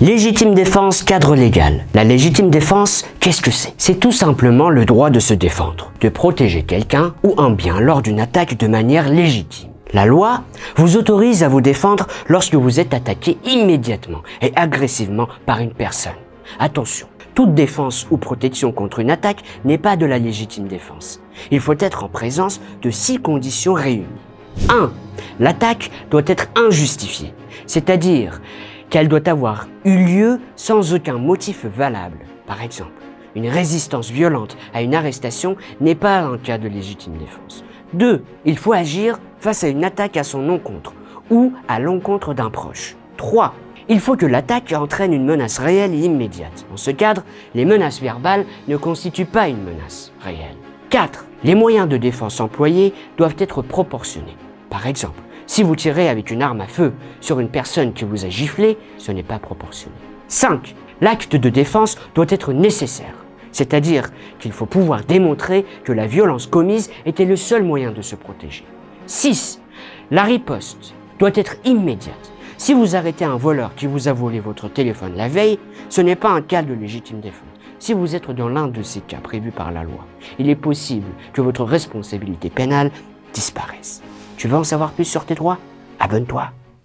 Légitime défense, cadre légal. La légitime défense, qu'est-ce que c'est? C'est tout simplement le droit de se défendre, de protéger quelqu'un ou un bien lors d'une attaque de manière légitime. La loi vous autorise à vous défendre lorsque vous êtes attaqué immédiatement et agressivement par une personne. Attention, toute défense ou protection contre une attaque n'est pas de la légitime défense. Il faut être en présence de 6 conditions réunies. 1. L'attaque doit être injustifiée, c'est-à-dire qu'elle doit avoir eu lieu sans aucun motif valable. Par exemple, une résistance violente à une arrestation n'est pas un cas de légitime défense. 2. Il faut agir face à une attaque à son encontre ou à l'encontre d'un proche. 3. Il faut que l'attaque entraîne une menace réelle et immédiate. Dans ce cadre, les menaces verbales ne constituent pas une menace réelle. 4. Les moyens de défense employés doivent être proportionnés. Par exemple, si vous tirez avec une arme à feu sur une personne qui vous a giflé, ce n'est pas proportionné. 5. L'acte de défense doit être nécessaire, c'est-à-dire qu'il faut pouvoir démontrer que la violence commise était le seul moyen de se protéger. 6. La riposte doit être immédiate. Si vous arrêtez un voleur qui vous a volé votre téléphone la veille, ce n'est pas un cas de légitime défense. Si vous êtes dans l'un de ces cas prévus par la loi, il est possible que votre responsabilité pénale disparaisse. Tu veux en savoir plus sur tes droits? Abonne-toi.